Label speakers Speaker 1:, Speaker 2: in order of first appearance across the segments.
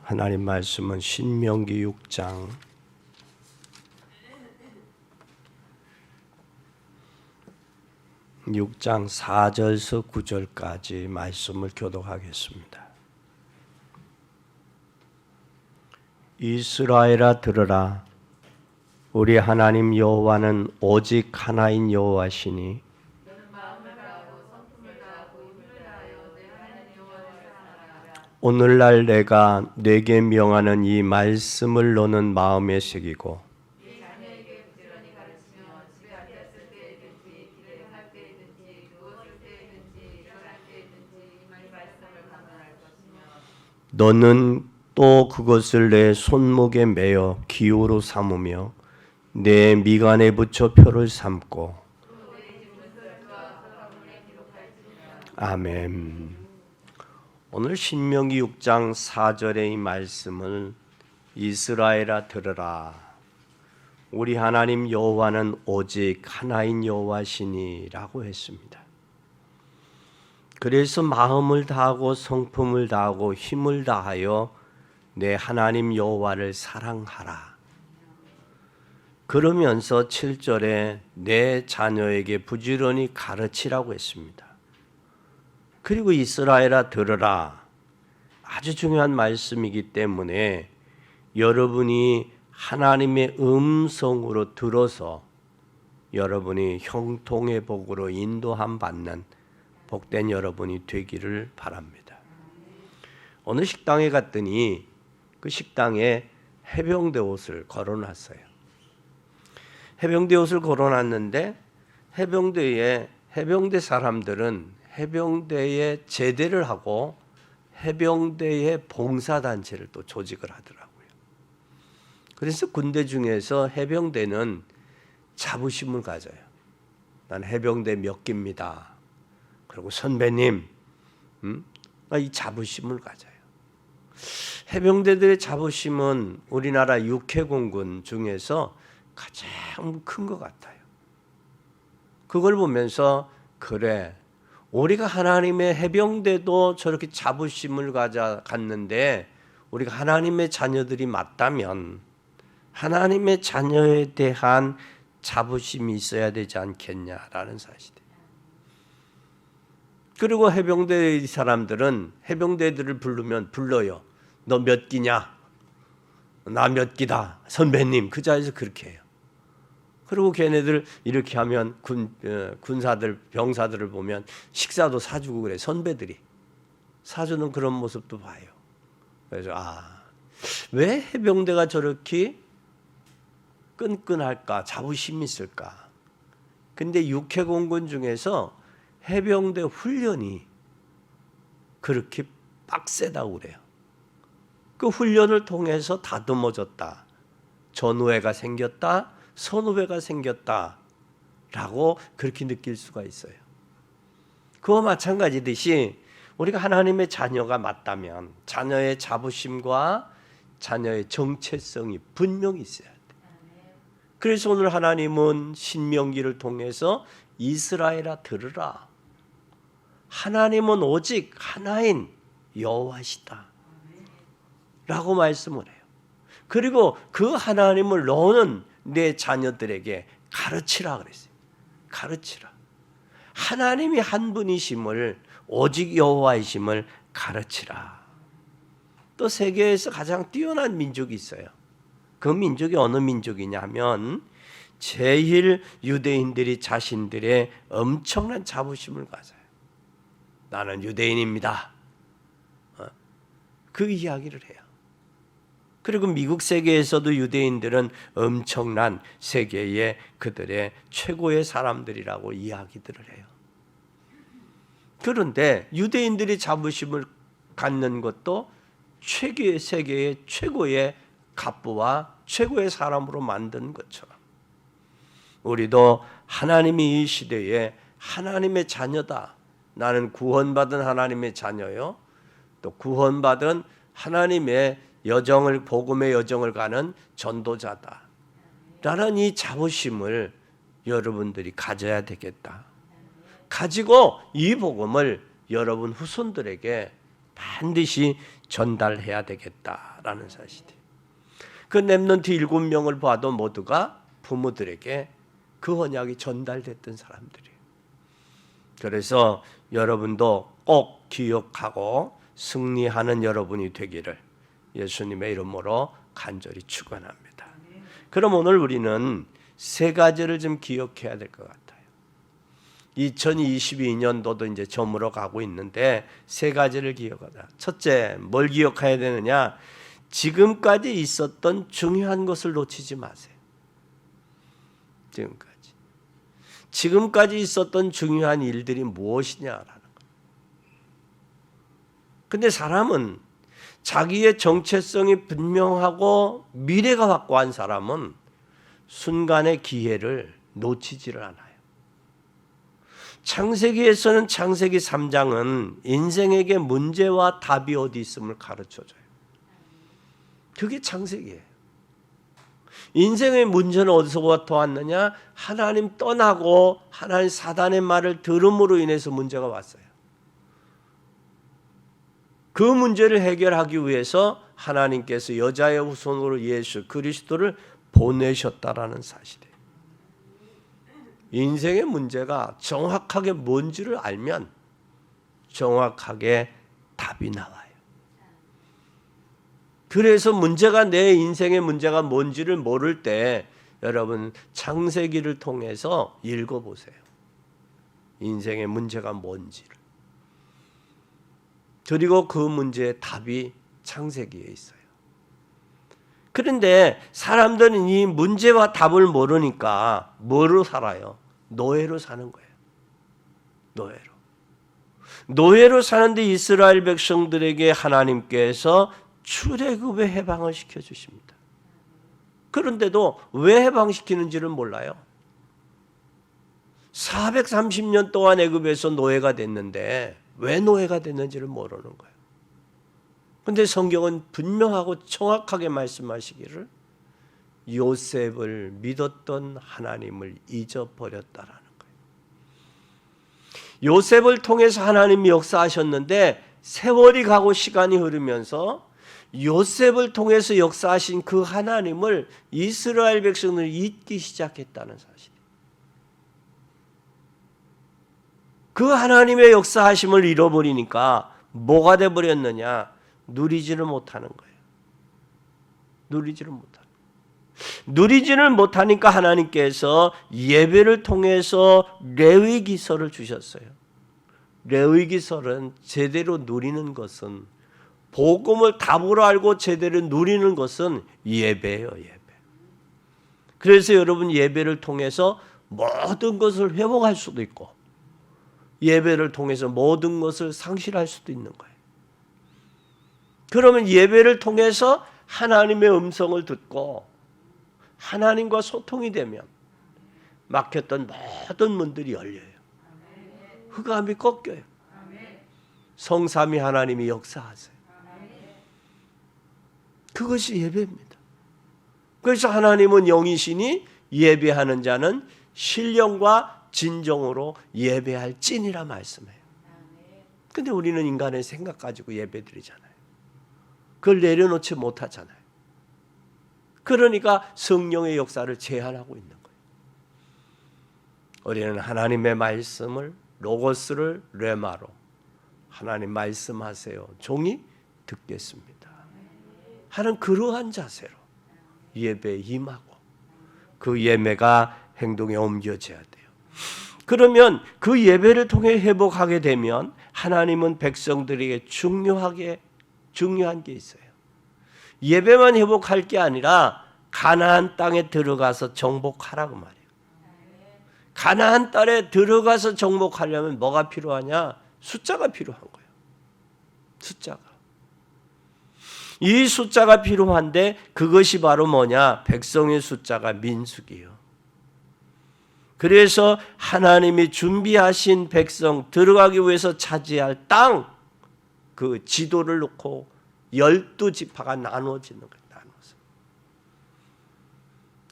Speaker 1: 하나님 말씀은 신명기 6장 4절에서 9절까지 말씀을 교독하겠습니다. 이스라엘아 들으라. 우리 하나님 여호와는 오직 하나인 여호와시니 오늘날 내가 네게 명하는 이 말씀을 너는 마음에 새기고 너는 또 그것을 내 손목에 매어 기호로 삼으며 내 미간에 붙여 표를 삼고 아멘. 오늘 신명기 6장 4절의 이 말씀을 이스라엘아 들으라. 우리 하나님 여호와는 오직 하나인 여호와시니라고 했습니다. 그래서 마음을 다하고 성품을 다하고 힘을 다하여 내 하나님 여호와를 사랑하라. 그러면서 7절에 내 자녀에게 부지런히 가르치라고 했습니다. 그리고 이스라엘아 들으라. 아주 중요한 말씀이기 때문에 여러분이 하나님의 음성으로 들어서 여러분이 형통의 복으로 인도함 받는 복된 여러분이 되기를 바랍니다. 어느 식당에 갔더니 그 식당에 해병대 옷을 걸어놨어요. 해병대 옷을 걸어놨는데 해병대 사람들은 해병대에 제대를 하고 해병대의 봉사단체를 또 조직을 하더라고요. 그래서 군대 중에서 해병대는 자부심을 가져요. 난 해병대 몇 기입니다. 그리고 선배님, 이 자부심을 가져요. 해병대들의 자부심은 우리나라 육해공군 중에서 가장 큰 것 같아요. 그걸 보면서 그래, 우리가 하나님의 해병대도 저렇게 자부심을 갖는데 우리가 하나님의 자녀들이 맞다면 하나님의 자녀에 대한 자부심이 있어야 되지 않겠냐라는 사실이에요. 그리고 해병대 사람들은 해병대들을 부르면 불러요. 너 몇 기냐? 나 몇 기다. 선배님. 그 자리에서 그렇게 해요. 그리고 걔네들 이렇게 하면 군사들, 병사들을 보면 식사도 사주고 그래. 선배들이 사주는 그런 모습도 봐요. 그래서 왜 해병대가 저렇게 끈끈할까? 자부심이 있을까? 근데 육해공군 중에서 해병대 훈련이 그렇게 빡세다고 그래요. 그 훈련을 통해서 다듬어졌다. 전우회가 생겼다. 선후배가 생겼다라고 그렇게 느낄 수가 있어요. 그와 마찬가지듯이 우리가 하나님의 자녀가 맞다면 자녀의 자부심과 자녀의 정체성이 분명히 있어야 돼요. 그래서 오늘 하나님은 신명기를 통해서 이스라엘아 들으라. 하나님은 오직 하나인 여호와시다 라고 말씀을 해요. 그리고 그 하나님을 너는 내 자녀들에게 가르치라 그랬어요. 가르치라. 하나님이 한 분이심을, 오직 여호와이심을 가르치라. 또 세계에서 가장 뛰어난 민족이 있어요. 그 민족이 어느 민족이냐 하면 제일 유대인들이 자신들의 엄청난 자부심을 가져요. 나는 유대인입니다. 그 이야기를 해요. 그리고 미국 세계에서도 유대인들은 엄청난 세계의 그들의 최고의 사람들이라고 이야기들을 해요. 그런데 유대인들이 자부심을 갖는 것도 세계의 최고의 갑부와 최고의 사람으로 만든 것처럼 우리도 하나님이 이 시대에 하나님의 자녀다. 나는 구원받은 하나님의 자녀요. 또 구원받은 하나님의 여정을, 복음의 여정을 가는 전도자다. 라는 이 자부심을 여러분들이 가져야 되겠다. 가지고 이 복음을 여러분 후손들에게 반드시 전달해야 되겠다라는 사실이에요. 그 렘넌트 7명을 봐도 모두가 부모들에게 그 언약이 전달됐던 사람들이에요. 그래서 여러분도 꼭 기억하고 승리하는 여러분이 되기를 예수님의 이름으로 간절히 축원합니다. 그럼 오늘 우리는 세 가지를 좀 기억해야 될 것 같아요. 2022년도도 이제 저물어 가고 있는데 세 가지를 기억하자. 첫째, 뭘 기억해야 되느냐? 지금까지 있었던 중요한 것을 놓치지 마세요. 지금까지 있었던 중요한 일들이 무엇이냐라는 거예요. 근데 사람은 자기의 정체성이 분명하고 미래가 확고한 사람은 순간의 기회를 놓치지를 않아요. 창세기에서는 창세기 3장은 인생에게 문제와 답이 어디 있음을 가르쳐줘요. 그게 창세기예요. 인생의 문제는 어디서부터 왔느냐? 하나님 떠나고 하나님 사단의 말을 들음으로 인해서 문제가 왔어요. 그 문제를 해결하기 위해서 하나님께서 여자의 후손으로 예수 그리스도를 보내셨다라는 사실이에요. 인생의 문제가 정확하게 뭔지를 알면 정확하게 답이 나와요. 그래서 문제가 내 인생의 문제가 뭔지를 모를 때 여러분 창세기를 통해서 읽어보세요. 인생의 문제가 뭔지를. 그리고 그 문제의 답이 창세기에 있어요. 그런데 사람들은 이 문제와 답을 모르니까 뭐로 살아요? 노예로 사는 거예요. 노예로 사는데 이스라엘 백성들에게 하나님께서 출애굽의 해방을 시켜주십니다. 그런데도 왜 해방시키는지를 몰라요. 430년 동안 애굽에서 노예가 됐는데 왜 노예가 됐는지를 모르는 거예요. 그런데 성경은 분명하고 정확하게 말씀하시기를 요셉을 믿었던 하나님을 잊어버렸다라는 거예요. 요셉을 통해서 하나님이 역사하셨는데 세월이 가고 시간이 흐르면서 요셉을 통해서 역사하신 그 하나님을 이스라엘 백성들이 잊기 시작했다는 사실이에요. 그 하나님의 역사하심을 잃어버리니까 뭐가 돼버렸느냐? 누리지를 못하는 거예요. 누리지를 못하니까 하나님께서 예배를 통해서 레위기서를 주셨어요. 레위기서는 제대로 누리는 것은 복음을 답으로 알고 제대로 누리는 것은 예배예요. 예배. 그래서 여러분 예배를 통해서 모든 것을 회복할 수도 있고 예배를 통해서 모든 것을 상실할 수도 있는 거예요. 그러면 예배를 통해서 하나님의 음성을 듣고 하나님과 소통이 되면 막혔던 모든 문들이 열려요. 흑암이 꺾여요. 성삼위 하나님이 역사하세요. 그것이 예배입니다. 그래서 하나님은 영이시니 예배하는 자는 신령과 진정으로 예배할 찐이라 말씀해요. 근데 우리는 인간의 생각 가지고 예배드리잖아요. 그걸 내려놓지 못하잖아요. 그러니까 성령의 역사를 제한하고 있는 거예요. 우리는 하나님의 말씀을 로고스를 레마로 하나님 말씀하세요. 종이 듣겠습니다. 하는 그러한 자세로 예배에 임하고 그 예배가 행동에 옮겨져야 돼요. 그러면 그 예배를 통해 회복하게 되면 하나님은 백성들에게 중요한 게 있어요. 예배만 회복할 게 아니라 가나안 땅에 들어가서 정복하라고 말이에요. 가나안 땅에 들어가서 정복하려면 뭐가 필요하냐? 숫자가 필요한 거예요. 이 숫자가 필요한데 그것이 바로 뭐냐? 백성의 숫자가 민수기요. 그래서 하나님이 준비하신 백성 들어가기 위해서 차지할 땅 그 지도를 놓고 12지파가 나누어지는 거예요. 나눠서.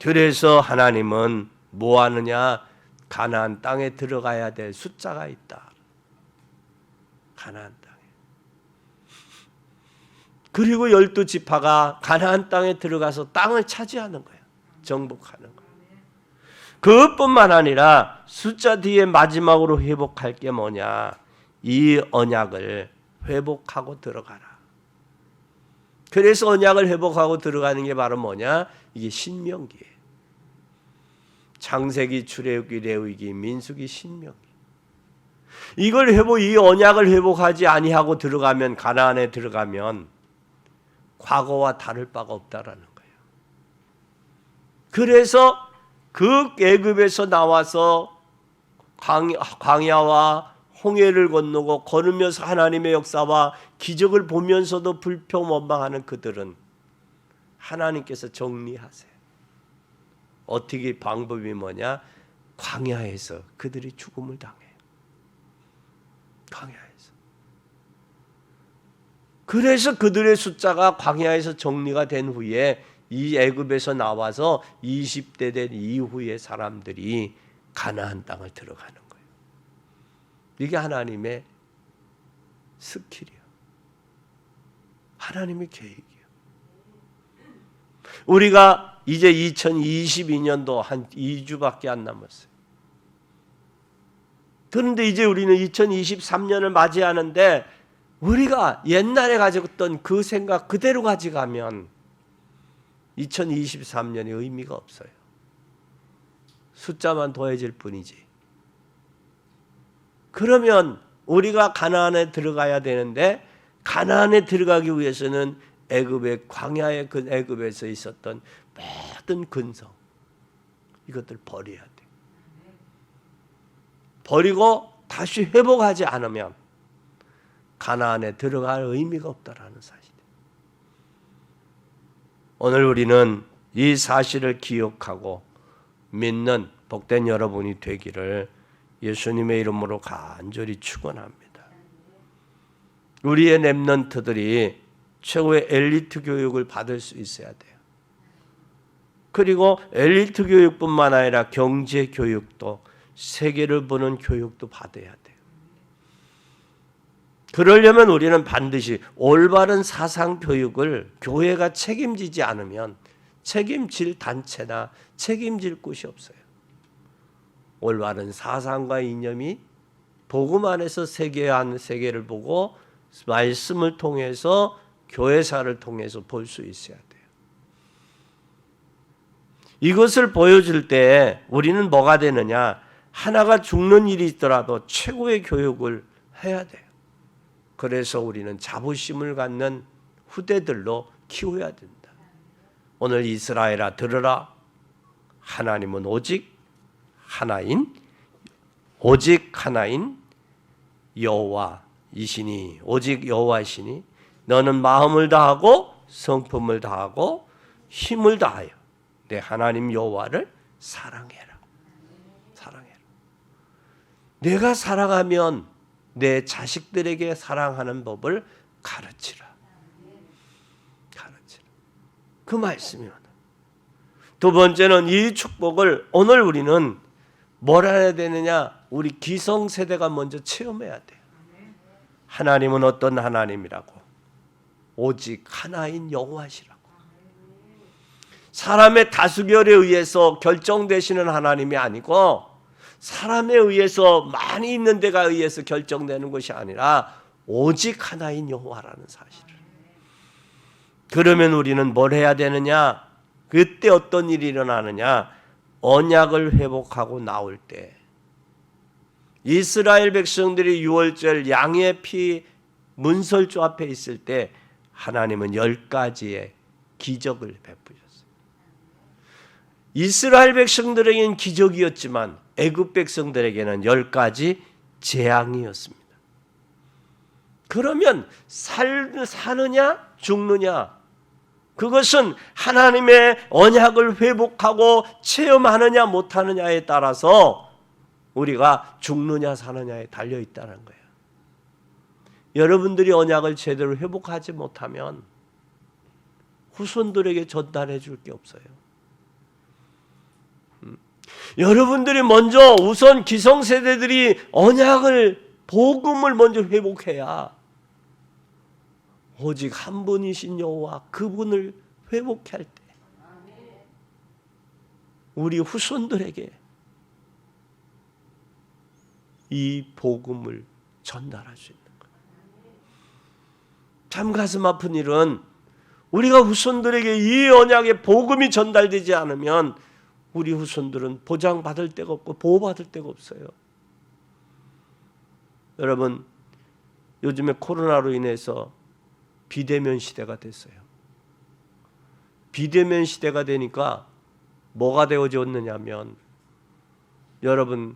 Speaker 1: 그래서 하나님은 뭐 하느냐? 가나안 땅에 들어가야 될 숫자가 있다. 가나안 땅에. 그리고 12지파가 가나안 땅에 들어가서 땅을 차지하는 거예요. 정복하는 거예요. 그것뿐만 아니라 숫자 뒤에 마지막으로 회복할 게 뭐냐? 이 언약을 회복하고 들어가라. 그래서 언약을 회복하고 들어가는 게 바로 뭐냐? 이게 신명기예요. 창세기, 출애굽기, 레위기, 민수기, 신명기. 이걸 이 언약을 회복하지 아니하고 들어가면, 가나안에 들어가면 과거와 다를 바가 없다라는 거예요. 그래서 그 애굽에서 나와서 광야와 홍해를 건너고 걸으면서 하나님의 역사와 기적을 보면서도 불평원망하는 그들은 하나님께서 정리하세요. 어떻게 방법이 뭐냐? 광야에서 그들이 죽음을 당해요. 광야에서. 그래서 그들의 숫자가 광야에서 정리가 된 후에 이 애굽에서 나와서 20대 된 이후의 사람들이 가나안 땅을 들어가는 거예요. 이게 하나님의 스킬이에요. 하나님의 계획이에요. 우리가 이제 2022년도 한 2주밖에 안 남았어요. 그런데 이제 우리는 2023년을 맞이하는데 우리가 옛날에 가졌던 그 생각 그대로 가져가면 2023년이 의미가 없어요. 숫자만 더해질 뿐이지. 그러면 우리가 가나안에 들어가야 되는데 가나안에 들어가기 위해서는 애굽의 광야의 그 애굽에서 있었던 모든 근성 이것들 버려야 돼. 버리고 다시 회복하지 않으면 가나안에 들어갈 의미가 없다라는 사실이에요. 오늘 우리는 이 사실을 기억하고 믿는 복된 여러분이 되기를 예수님의 이름으로 간절히 축원합니다. 우리의 렘넌트들이 최고의 엘리트 교육을 받을 수 있어야 돼요. 그리고 엘리트 교육뿐만 아니라 경제 교육도 세계를 보는 교육도 받아야 돼요. 그러려면 우리는 반드시 올바른 사상 교육을 교회가 책임지지 않으면 책임질 단체나 책임질 곳이 없어요. 올바른 사상과 이념이 복음 안에서 세계를 보고 말씀을 통해서 교회사를 통해서 볼 수 있어야 돼요. 이것을 보여줄 때 우리는 뭐가 되느냐? 하나가 죽는 일이 있더라도 최고의 교육을 해야 돼요. 그래서 우리는 자부심을 갖는 후대들로 키워야 된다. 오늘 이스라엘아 들으라. 하나님은 오직 하나인 여호와이시니 오직 여호와이시니 너는 마음을 다하고 성품을 다하고 힘을 다하여 내 하나님 여호와를 사랑해라. 사랑해라. 내가 사랑하면 내 자식들에게 사랑하는 법을 가르치라. 가르치라. 그 말씀이에요. 두 번째는 이 축복을 오늘 우리는 뭘 해야 되느냐? 우리 기성세대가 먼저 체험해야 돼요. 하나님은 어떤 하나님이라고? 오직 하나인 여호와시라고. 사람의 다수결에 의해서 결정되시는 하나님이 아니고 사람에 의해서 많이 있는 데가 의해서 결정되는 것이 아니라 오직 하나인 여호와라는 사실을. 그러면 우리는 뭘 해야 되느냐? 그때 어떤 일이 일어나느냐? 언약을 회복하고 나올 때 이스라엘 백성들이 유월절 양의 피 문설주 앞에 있을 때 하나님은 10가지의 기적을 베푸셨어요. 이스라엘 백성들에게는 기적이었지만 애굽 백성들에게는 10가지 재앙이었습니다. 그러면 사느냐 죽느냐 그것은 하나님의 언약을 회복하고 체험하느냐 못하느냐에 따라서 우리가 죽느냐 사느냐에 달려있다는 거예요. 여러분들이 언약을 제대로 회복하지 못하면 후손들에게 전달해 줄 게 없어요. 여러분들이 먼저 우선 기성세대들이 언약을 복음을 먼저 회복해야 오직 한 분이신 여호와 그분을 회복해 할 때 우리 후손들에게 이 복음을 전달할 수 있는 거예요. 참 가슴 아픈 일은 우리가 후손들에게 이 언약의 복음이 전달되지 않으면 우리 후손들은 보장받을 데가 없고 보호받을 데가 없어요. 여러분, 요즘에 코로나로 인해서 비대면 시대가 됐어요. 비대면 시대가 되니까 뭐가 되어졌느냐면 여러분,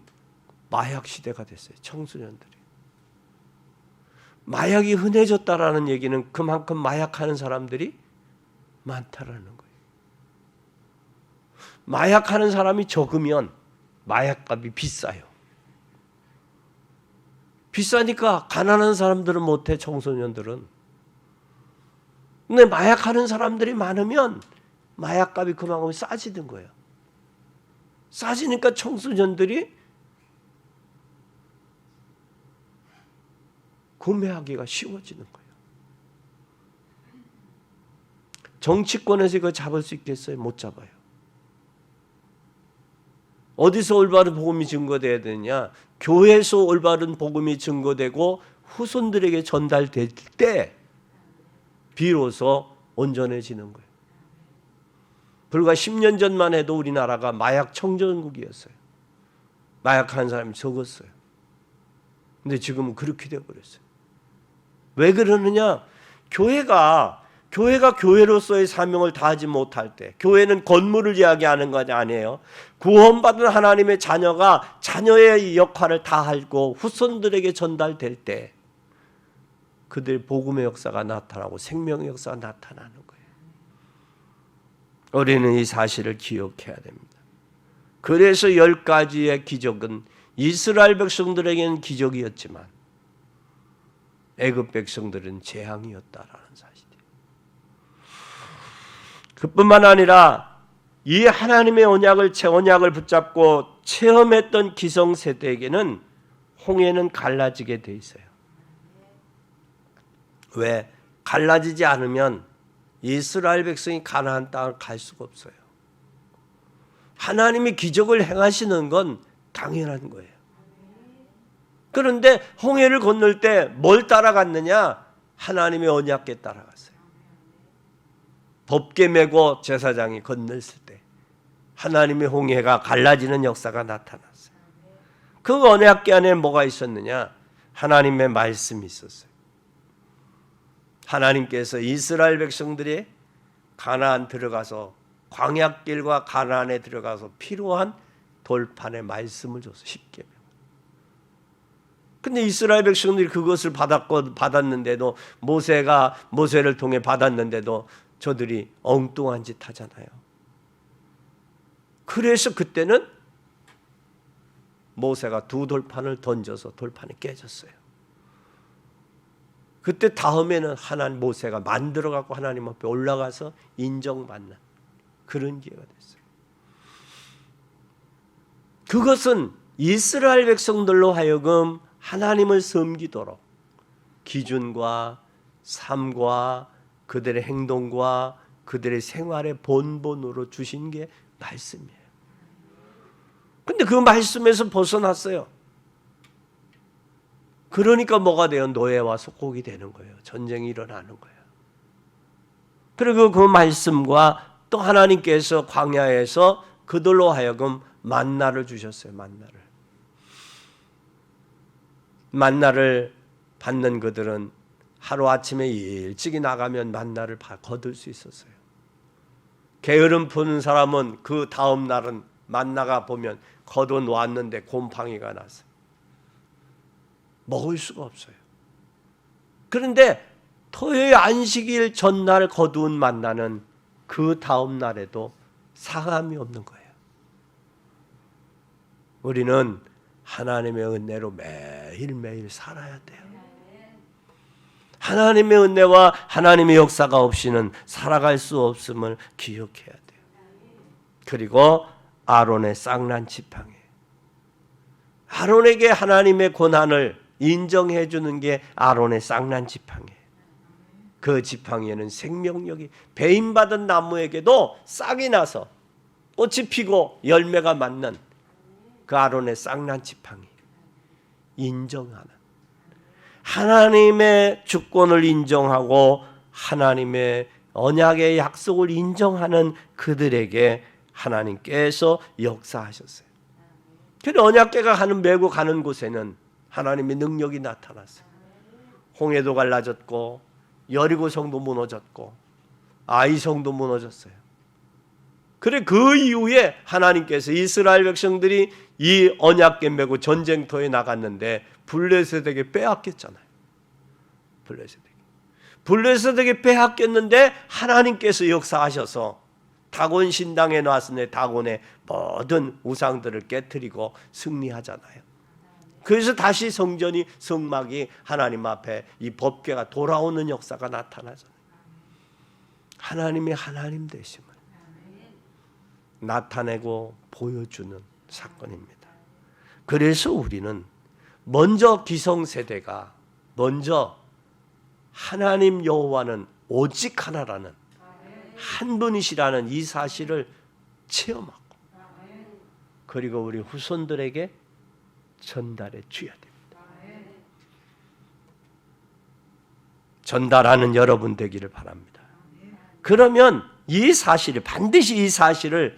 Speaker 1: 마약 시대가 됐어요. 청소년들이. 마약이 흔해졌다라는 얘기는 그만큼 마약하는 사람들이 많다라는 거예요. 마약하는 사람이 적으면 마약값이 비싸요. 비싸니까 가난한 사람들은 못해, 청소년들은. 근데 마약하는 사람들이 많으면 마약값이 그만큼 싸지는 거예요. 싸지니까 청소년들이 구매하기가 쉬워지는 거예요. 정치권에서 이거 잡을 수 있겠어요? 못 잡아요. 어디서 올바른 복음이 증거돼야 되느냐? 교회에서 올바른 복음이 증거되고 후손들에게 전달될 때 비로소 온전해지는 거예요. 불과 10년 전만 해도 우리나라가 마약 청정국이었어요. 마약하는 사람이 적었어요. 근데 지금은 그렇게 되어버렸어요. 왜 그러느냐? 교회가 교회로서의 사명을 다하지 못할 때, 교회는 건물을 이야기하는 것 아니에요. 구원받은 하나님의 자녀가 자녀의 역할을 다하고 후손들에게 전달될 때 그들의 복음의 역사가 나타나고 생명의 역사가 나타나는 거예요. 우리는 이 사실을 기억해야 됩니다. 그래서 10가지의 기적은 이스라엘 백성들에게는 기적이었지만 애굽 백성들은 재앙이었다라는 사실이에요. 그뿐만 아니라 이 하나님의 언약을 붙잡고 체험했던 기성세대에게는 홍해는 갈라지게 돼 있어요. 왜? 갈라지지 않으면 이스라엘 백성이 가나안 땅을 갈 수가 없어요. 하나님이 기적을 행하시는 건 당연한 거예요. 그런데 홍해를 건널 때 뭘 따라갔느냐? 하나님의 언약궤 따라갔어요. 덮개 메고 제사장이 건넜을 때 하나님의 홍해가 갈라지는 역사가 나타났어요. 그 언약궤 안에 뭐가 있었느냐? 하나님의 말씀이 있었어요. 하나님께서 이스라엘 백성들이 가나안 들어가서 광야길과 가나안에 들어가서 필요한 돌판의 말씀을 줬어요. 10계명. 근데 이스라엘 백성들이 그것을 받았는데도 모세를 통해 받았는데도 저들이 엉뚱한 짓 하잖아요. 그래서 그때는 모세가 2 돌판을 던져서 돌판이 깨졌어요. 그때 다음에는 모세가 만들어갖고 하나님 앞에 올라가서 인정받는 그런 기회가 됐어요. 그것은 이스라엘 백성들로 하여금 하나님을 섬기도록 기준과 삶과 그들의 행동과 그들의 생활의 본본으로 주신 게 말씀이에요. 근데 그 말씀에서 벗어났어요. 그러니까 뭐가 돼요? 노예와 속국이 되는 거예요. 전쟁이 일어나는 거예요. 그리고 그 말씀과 또 하나님께서 광야에서 그들로 하여금 만나를 주셨어요. 만나를 받는 그들은 하루아침에 일찍이 나가면 만나를 거둘 수 있었어요. 게으름 푸는 사람은 그 다음 날은 만나가 보면 거둬 놓았는데 곰팡이가 났어요. 먹을 수가 없어요. 그런데 토요일 안식일 전날 거두은 만나는 그 다음 날에도 상함이 없는 거예요. 우리는 하나님의 은혜로 매일매일 살아야 돼요. 하나님의 은혜와 하나님의 역사가 없이는 살아갈 수 없음을 기억해야 돼요. 그리고 아론의 쌍난 지팡이. 아론에게 하나님의 권한을 인정해 주는 게 아론의 쌍난 지팡이에요. 그 지팡이에는 생명력이, 배임받은 나무에게도 싹이 나서 꽃이 피고 열매가 맺는 그 아론의 싹난 지팡이, 인정하는, 하나님의 주권을 인정하고 하나님의 언약의 약속을 인정하는 그들에게 하나님께서 역사하셨어요. 그래서 언약궤가 메고 가는 곳에는 하나님의 능력이 나타났어요. 홍해도 갈라졌고 여리고 성도 무너졌고 아이 성도 무너졌어요. 그래 그 이후에 하나님께서 이스라엘 백성들이 이 언약궤 메고 전쟁터에 나갔는데 블레셋에게 빼앗겼잖아요. 블레셋에게 빼앗겼는데 하나님께서 역사하셔서 다곤 신당에 나왔으니 다곤의 모든 우상들을 깨뜨리고 승리하잖아요. 그래서 다시 성전이, 성막이 하나님 앞에 이 법궤가 돌아오는 역사가 나타나잖아요. 하나님의 하나님 되심을 나타내고 보여주는 사건입니다. 그래서 우리는 먼저 기성세대가 먼저 하나님 여호와는 오직 하나라는, 한 분이시라는 이 사실을 체험하고, 그리고 우리 후손들에게 전달해 줘야 됩니다. 전달하는 여러분 되기를 바랍니다. 그러면 이 사실을, 반드시 이 사실을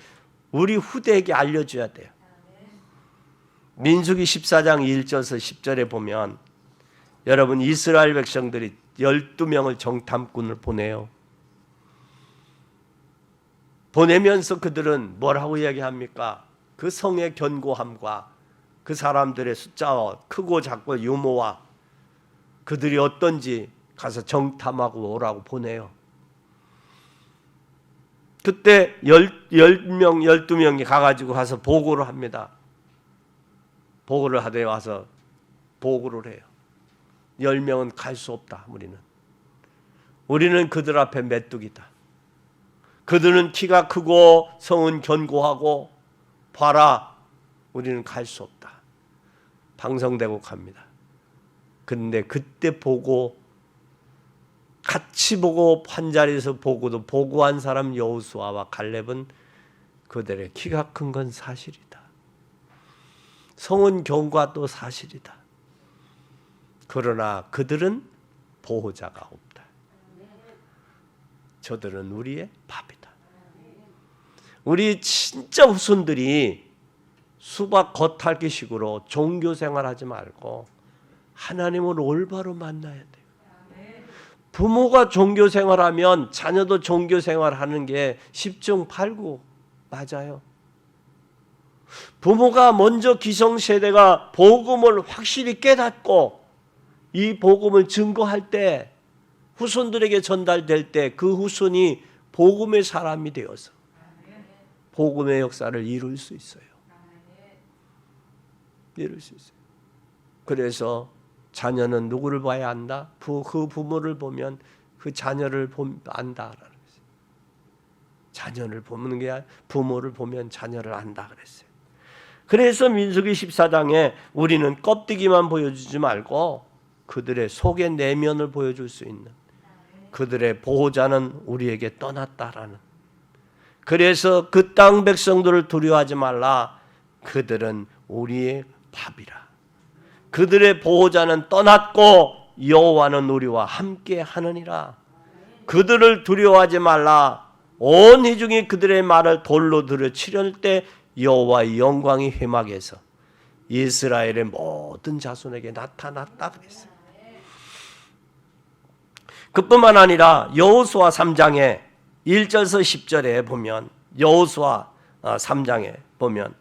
Speaker 1: 우리 후대에게 알려줘야 돼요. 민수기 14장 1절에서 10절에 보면 여러분, 이스라엘 백성들이 12명을 정탐꾼을 보내요. 보내면서 그들은 뭐라고 이야기합니까? 그 성의 견고함과 그 사람들의 숫자와 크고 작고 유모와 그들이 어떤지 가서 정탐하고 오라고 보내요. 그때 10명, 12명이 가가지고 가서 보고를 합니다. 보고를 하되 와서 보고를 해요. 10명은 갈 수 없다. 우리는 그들 앞에 메뚜기다. 그들은 키가 크고 성은 견고하고 봐라, 우리는 갈 수 없다. 방성되고 갑니다. 근데 그때 보고, 같이 보고 한 자리에서 보고도 보고한 사람 여호수아와 갈렙은 그들의 키가 큰 건 사실이다. 성은 견고도 사실이다. 그러나 그들은 보호자가 없다. 저들은 우리의 밥이다. 우리 진짜 후손들이 수박 겉핥기식으로 종교생활하지 말고 하나님을 올바로 만나야 돼요. 부모가 종교생활하면 자녀도 종교생활하는 게 10중 8구 맞아요. 부모가 먼저 기성세대가 복음을 확실히 깨닫고 이 복음을 증거할 때, 후손들에게 전달될 때 그 후손이 복음의 사람이 되어서 복음의 역사를 이룰 수 있어요. 이룰 수 있어요. 그래서 자녀는 누구를 봐야 한다? 그 부모를 보면 그 자녀를 안다라는 거예요. 자녀를 보는 게 아니라 부모를 보면 자녀를 안다 그랬어요. 그래서 민수기 14장에 우리는 껍데기만 보여주지 말고 그들의 속의 내면을 보여줄 수 있는, 그들의 보호자는 우리에게 떠났다라는. 그래서 그 땅 백성들을 두려워하지 말라. 그들은 우리의 밥이라. 그들의 보호자는 떠났고 여호와는 우리와 함께 하느니라. 그들을 두려워하지 말라. 온 회중이 그들의 말을 돌로 들여 치려할 때 여호와의 영광이 회막에서 이스라엘의 모든 자손에게 나타났다 그랬어요. 그뿐만 아니라 여호수아 3장에 1절에서 10절에 보면, 여호수아 3장에 보면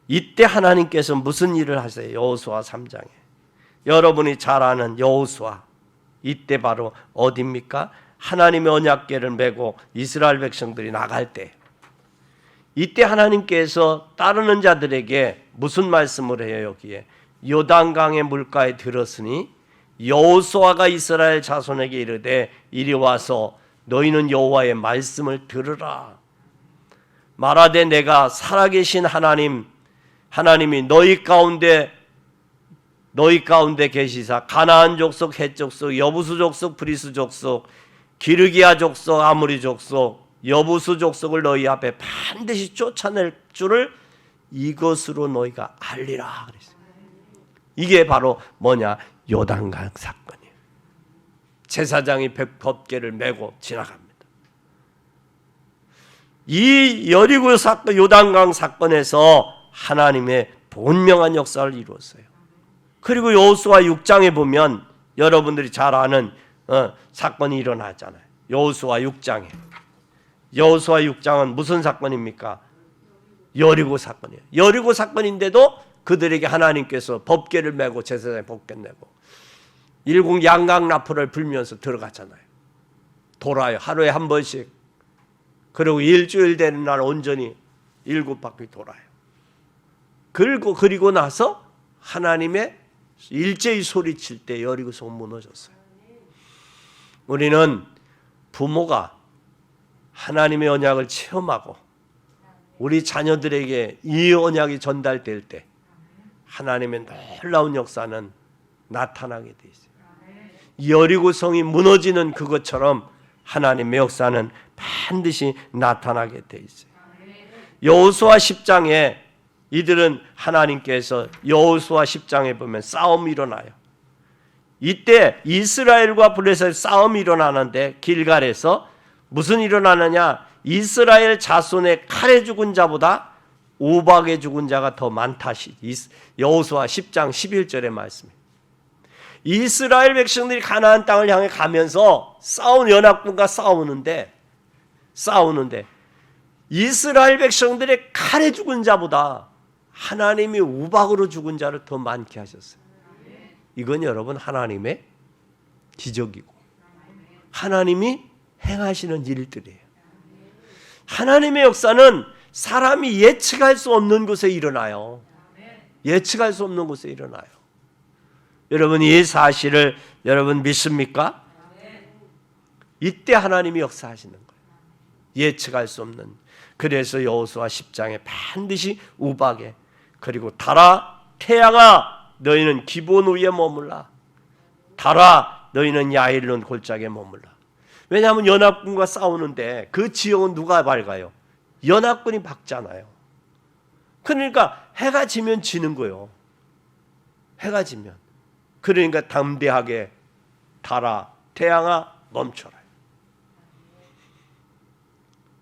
Speaker 1: 이때 하나님께서 무슨 일을 하세요? 여호수아 3장에 여러분이 잘 아는 여호수아, 이때 바로 어디입니까? 하나님의 언약궤를 메고 이스라엘 백성들이 나갈 때, 이때 하나님께서 따르는 자들에게 무슨 말씀을 해요? 여기에 요단강의 물가에 들었으니 여호수아가 이스라엘 자손에게 이르되 이리 와서 너희는 여호와의 말씀을 들으라. 말하되 내가 살아계신 하나님이 너희 가운데 너희 가운데 계시사 가나안 족속, 헷 족속, 여부수 족속, 브리스 족속, 기르기야 족속, 아모리 족속, 여부수 족속을 너희 앞에 반드시 쫓아낼 줄을 이것으로 너희가 알리라 그랬어요. 이게 바로 뭐냐? 요단강 사건이에요. 제사장이 법궤를 메고 지나갑니다. 이 여리고 사건, 요단강 사건에서 하나님의 본명한 역사를 이루었어요. 그리고 여호수아 6장에 보면 여러분들이 잘 아는 사건이 일어나잖아요. 여호수아 6장에. 여호수아 6장은 무슨 사건입니까? 여리고 사건이에요. 여리고 사건인데도 그들에게 하나님께서 법궤를 메고 제사장이 법궤 내고 일곱 양강나풀을 불면서 들어갔잖아요. 돌아요. 하루에 한 번씩. 그리고 일주일 되는 날 온전히 7바퀴 돌아요. 그리고 나서 하나님의 일제히 소리칠 때 여리고성 무너졌어요. 우리는 부모가 하나님의 언약을 체험하고 우리 자녀들에게 이 언약이 전달될 때 하나님의 놀라운 역사는 나타나게 돼 있어요. 여리고성이 무너지는 그것처럼 하나님의 역사는 반드시 나타나게 돼 있어요. 여호수아 10장에 이들은 하나님께서 여호수아 10장에 보면 싸움이 일어나요. 이때 이스라엘과 블레셋 싸움이 일어나는데 길갈에서 무슨 일어나느냐? 이스라엘 자손의 칼에 죽은 자보다 우박에 죽은 자가 더 많다. 여호수아 10장 11절의 말씀입니다. 이스라엘 백성들이 가나안 땅을 향해 가면서 연합군과 싸우는데 이스라엘 백성들의 칼에 죽은 자보다 하나님이 우박으로 죽은 자를 더 많게 하셨어요. 이건 여러분 하나님의 기적이고 하나님이 행하시는 일들이에요. 하나님의 역사는 사람이 예측할 수 없는 곳에 일어나요. 예측할 수 없는 곳에 일어나요. 여러분 이 사실을 여러분 믿습니까? 이때 하나님이 역사하시는 거예요. 예측할 수 없는. 그래서 여호수아 10장에 반드시 우박에 그리고 달아 태양아 너희는 기본 위에 머물라. 달아 너희는 야일론 골짜기에 머물라. 왜냐하면 연합군과 싸우는데 그 지형은 누가 밝아요? 연합군이 밝잖아요. 그러니까 해가 지면 지는 거예요. 해가 지면. 그러니까 담대하게 달아 태양아 멈춰라.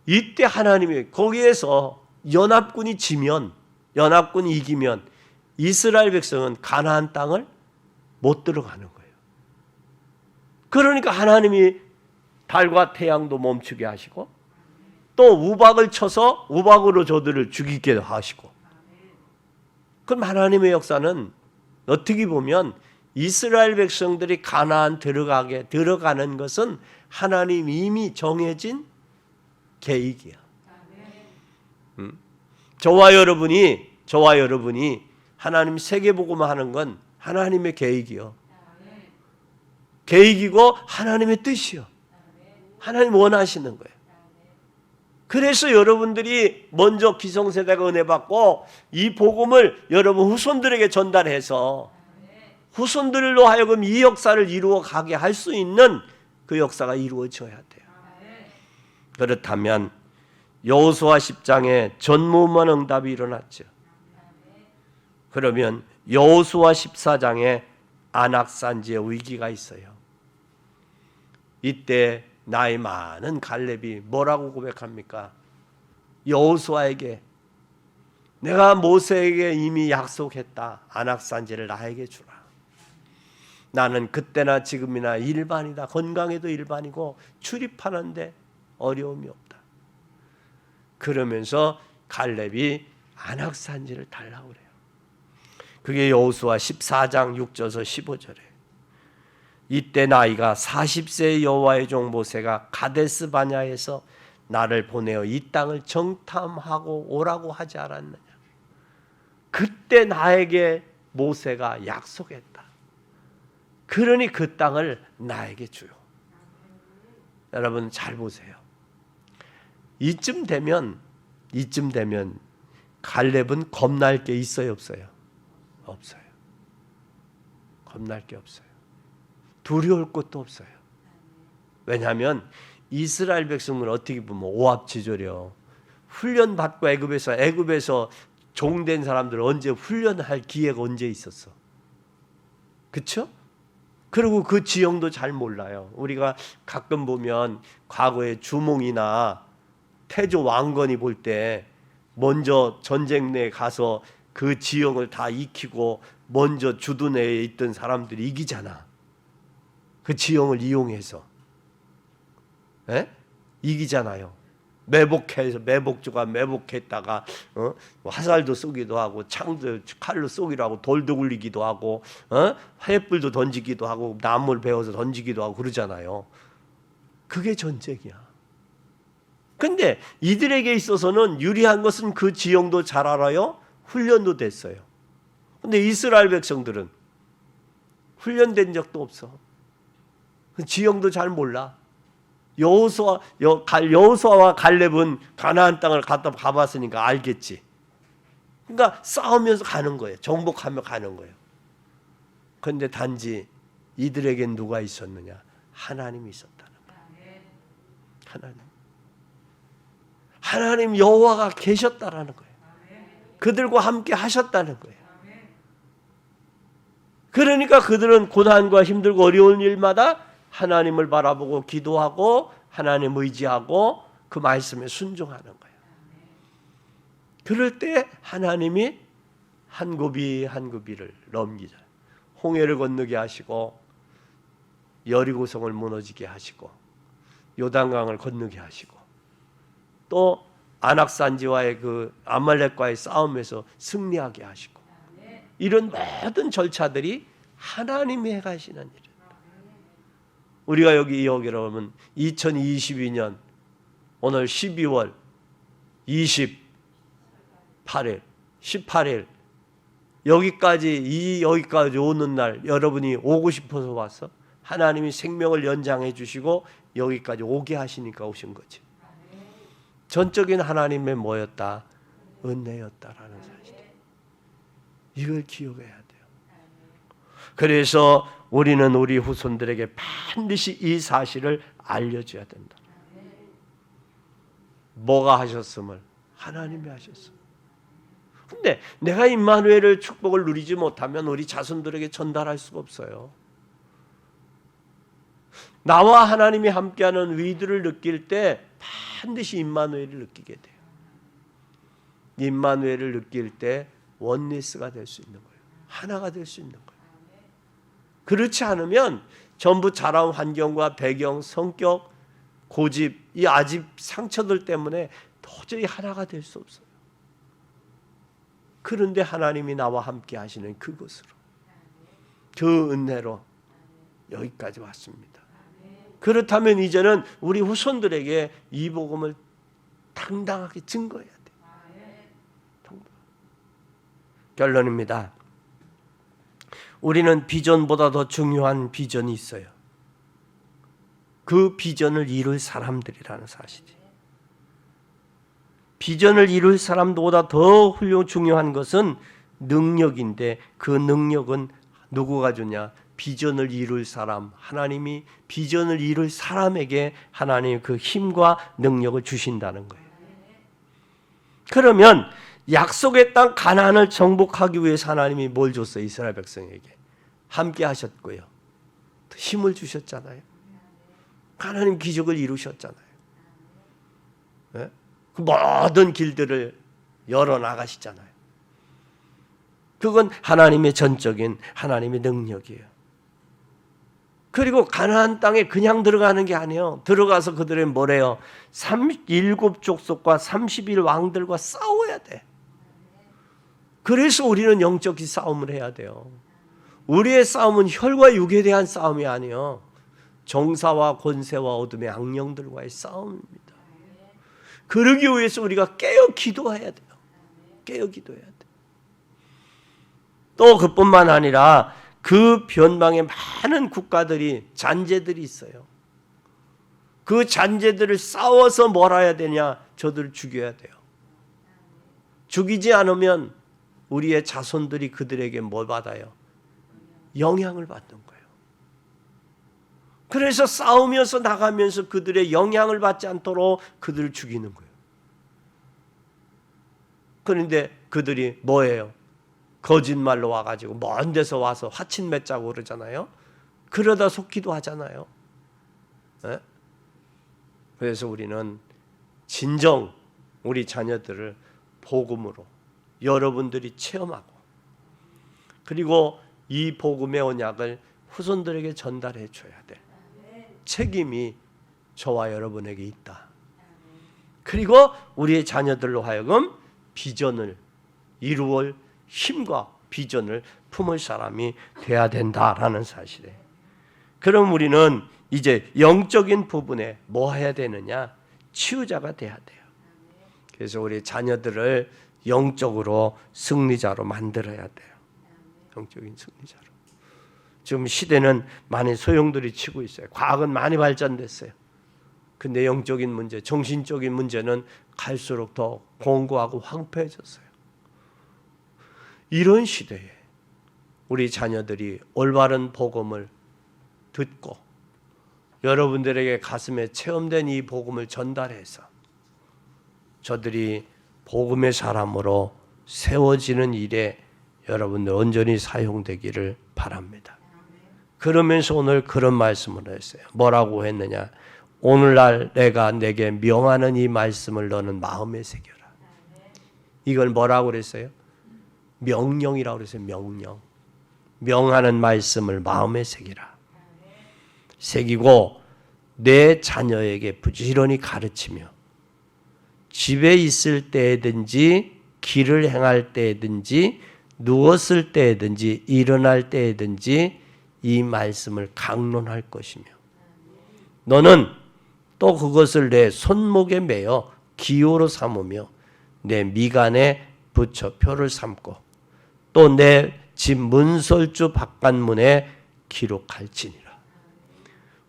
Speaker 1: 이때 하나님이 거기에서 연합군이 지면 연합군이 이기면 이스라엘 백성은 가나안 땅을 못 들어가는 거예요. 그러니까 하나님이 달과 태양도 멈추게 하시고 또 우박을 쳐서 우박으로 저들을 죽이게 하시고 그럼 하나님의 역사는 어떻게 보면 이스라엘 백성들이 가나안 들어가는 것은 하나님 이미 정해진 계획이야. 저와 여러분이 하나님 세계복음 하는 건 하나님의 계획이요. 계획이고 하나님의 뜻이요. 하나님 원하시는 거예요. 그래서 여러분들이 먼저 기성세대가 은혜 받고 이 복음을 여러분 후손들에게 전달해서 후손들로 하여금 이 역사를 이루어 가게 할 수 있는 그 역사가 이루어져야 돼요. 그렇다면 여호수아 10장에 전무후무한 응답이 일어났죠. 그러면 여호수아 14장에 안악산지의 위기가 있어요. 이때 나이 많은 갈렙이 뭐라고 고백합니까? 여호수아에게 내가 모세에게 이미 약속했다. 안악산지를 나에게 주라. 나는 그때나 지금이나 일반이다. 건강에도 일반이고 출입하는데 어려움이 없다. 그러면서 갈렙이 안악산지를 달라고 그래요. 그게 여호수아 14장 6절에서 15절에 이때 나이가 40세의 여호와의 종 모세가 가데스 바냐에서 나를 보내어 이 땅을 정탐하고 오라고 하지 않았느냐. 그때 나에게 모세가 약속했다. 그러니 그 땅을 나에게 주요. 여러분 잘 보세요. 이쯤 되면 갈렙은 겁날 게 있어요, 없어요? 없어요. 겁날 게 없어요. 두려울 것도 없어요. 왜냐하면 이스라엘 백성은 어떻게 보면 오합지졸이요. 훈련받고 애굽에서 종된 사람들 언제 훈련할 기회가 언제 있었어? 그렇죠? 그리고 그 지형도 잘 몰라요. 우리가 가끔 보면 과거에 주몽이나 태조 왕건이 볼 때 먼저 전쟁 내에 가서 그 지형을 다 익히고 먼저 주둔에 있던 사람들이 이기잖아. 그 지형을 이용해서 이기잖아요. 매복주가 매복했다가 화살도 쏘기도 하고 창도 칼로 쏘기도 하고 돌도 굴리기도 하고 횃불도 던지기도 하고 나무를 베어서 던지기도 하고 그러잖아요. 그게 전쟁이야. 근데 이들에게 있어서는 유리한 것은 그 지형도 잘 알아요. 훈련도 됐어요. 근데 이스라엘 백성들은 훈련된 적도 없어. 그 지형도 잘 몰라. 여호수아와 갈렙은 가나안 땅을 가봤으니까 알겠지. 그러니까 싸우면서 가는 거예요. 정복하며 가는 거예요. 그런데 단지 이들에겐 누가 있었느냐? 하나님이 있었다는 거예요. 하나님 여호와가 계셨다라는 거예요. 그들과 함께 하셨다는 거예요. 그러니까 그들은 고난과 힘들고 어려운 일마다 하나님을 바라보고 기도하고 하나님 의지하고 그 말씀에 순종하는 거예요. 그럴 때 하나님이 한 고비 한 고비를 넘기자. 홍해를 건너게 하시고 여리고성을 무너지게 하시고 요단강을 건너게 하시고 또 안악산지와의 그 아말렉과의 싸움에서 승리하게 하시고 이런 모든 절차들이 하나님이 해가시는 일이에요. 우리가 여기로 오면 2022년 오늘 12월 18일 여기까지 오는 날 여러분이 오고 싶어서 왔어? 하나님이 생명을 연장해 주시고 여기까지 오게 하시니까 오신 거지. 전적인 하나님의 뭐였다? 은혜였다라는 사실. 이걸 기억해야 돼요. 그래서 우리는 우리 후손들에게 반드시 이 사실을 알려줘야 된다. 뭐가 하셨음을? 하나님이 하셨음. 근데 내가 임마누엘의 축복을 누리지 못하면 우리 자손들에게 전달할 수가 없어요. 나와 하나님이 함께하는 위기를 느낄 때 반드시 임마누엘을 느끼게 돼요. 임마누엘을 느낄 때 원리스가 될 수 있는 거예요. 하나가 될 수 있는 거예요. 그렇지 않으면 전부 자라온 환경과 배경, 성격, 고집, 이 아집 상처들 때문에 도저히 하나가 될 수 없어요. 그런데 하나님이 나와 함께 하시는 그것으로 그 은혜로 여기까지 왔습니다. 그렇다면 이제는 우리 후손들에게 이 복음을 당당하게 증거해야 돼요. 결론입니다. 우리는 비전보다 더 중요한 비전이 있어요. 그 비전을 이룰 사람들이라는 사실이. 비전을 이룰 사람보다 더 중요한 것은 능력인데 그 능력은 누구가 주냐? 비전을 이룰 사람, 하나님이 비전을 이룰 사람에게 하나님의 그 힘과 능력을 주신다는 거예요. 그러면 약속의 땅 가나안을 정복하기 위해서 하나님이 뭘 줬어요? 이스라엘 백성에게 함께 하셨고요. 힘을 주셨잖아요. 하나님 기적을 이루셨잖아요. 네? 그 모든 길들을 열어나가시잖아요. 그건 하나님의 전적인 하나님의 능력이에요. 그리고 가나안 땅에 그냥 들어가는 게 아니에요. 들어가서 그들의 뭐래요? 7족속과 31왕들과 싸워야 돼. 그래서 우리는 영적인 싸움을 해야 돼요. 우리의 싸움은 혈과 육에 대한 싸움이 아니에요. 정사와 권세와 어둠의 악령들과의 싸움입니다. 그러기 위해서 우리가 깨어 기도해야 돼요. 깨어 기도해야 돼요. 또 그뿐만 아니라 그 변방에 많은 국가들이 잔재들이 있어요. 그 잔재들을 싸워서 뭘 해야 되냐? 저들을 죽여야 돼요. 죽이지 않으면 우리의 자손들이 그들에게 뭘 받아요? 영향을 받는 거예요. 그래서 싸우면서 나가면서 그들의 영향을 받지 않도록 그들을 죽이는 거예요. 그런데 그들이 뭐예요? 거짓말로 와가지고 먼 데서 와서 화친 맺자고 그러잖아요. 그러다 속기도 하잖아요. 네? 그래서 우리는 진정 우리 자녀들을 복음으로 여러분들이 체험하고, 그리고 이 복음의 언약을 후손들에게 전달해 줘야 돼. 책임이 저와 여러분에게 있다. 그리고 우리의 자녀들로 하여금 비전을 이루어 힘과 비전을 품을 사람이 돼야 된다라는 사실에, 그럼 우리는 이제 영적인 부분에 뭐 해야 되느냐? 치유자가 돼야 돼요. 그래서 우리 자녀들을 영적으로 승리자로 만들어야 돼요. 영적인 승리자로. 지금 시대는 많이 소용돌이 치고 있어요. 과학은 많이 발전됐어요. 근데 영적인 문제, 정신적인 문제는 갈수록 더 공고하고 황폐해졌어요. 이런 시대에 우리 자녀들이 올바른 복음을 듣고 여러분들에게 가슴에 체험된 이 복음을 전달해서 저들이 복음의 사람으로 세워지는 일에 여러분들 온전히 사용되기를 바랍니다. 그러면서 오늘 그런 말씀을 했어요. 뭐라고 했느냐? 오늘날 내가 내게 명하는 이 말씀을 너는 마음에 새겨라. 이걸 뭐라고 그랬어요? 명령이라고 그랬어요. 명령. 명하는 말씀을 마음에 새기라. 새기고 내 자녀에게 부지런히 가르치며 집에 있을 때든지 길을 행할 때든지 누웠을 때든지 일어날 때든지 이 말씀을 강론할 것이며 너는 또 그것을 내 손목에 매어 기호로 삼으며 내 미간에 붙여 표를 삼고 또 내 집 문설주 바깥문에 기록할지니라.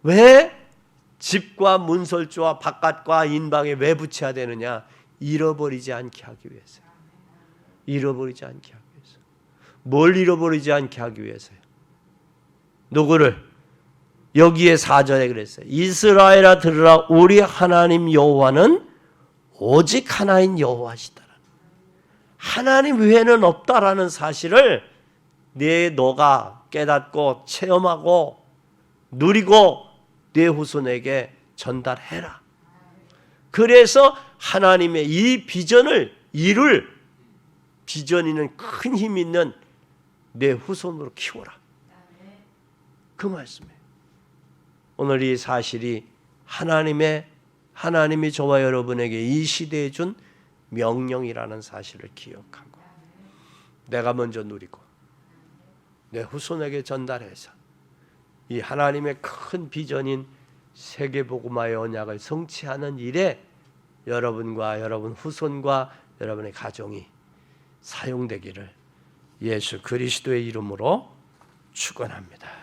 Speaker 1: 왜 집과 문설주와 바깥과 인방에 왜 붙여야 되느냐? 잃어버리지 않게 하기 위해서요. 잃어버리지 않게 하기 위해서. 뭘 잃어버리지 않게 하기 위해서요? 누구를? 여기에 4절에 그랬어요. 이스라엘아 들으라, 우리 하나님 여호와는 오직 하나인 여호와시다. 하나님 외에는 없다라는 사실을 너가 깨닫고 체험하고 누리고 내 후손에게 전달해라. 그래서 하나님의 이 비전을 이룰 비전이는 큰 힘 있는 내 후손으로 키워라. 그 말씀이에요. 오늘 이 사실이 하나님이 저와 여러분에게 이 시대에 준 명령이라는 사실을 기억하고 내가 먼저 누리고 내 후손에게 전달해서 이 하나님의 큰 비전인 세계복음화의 언약을 성취하는 일에 여러분과 여러분 후손과 여러분의 가정이 사용되기를 예수 그리스도의 이름으로 축원합니다.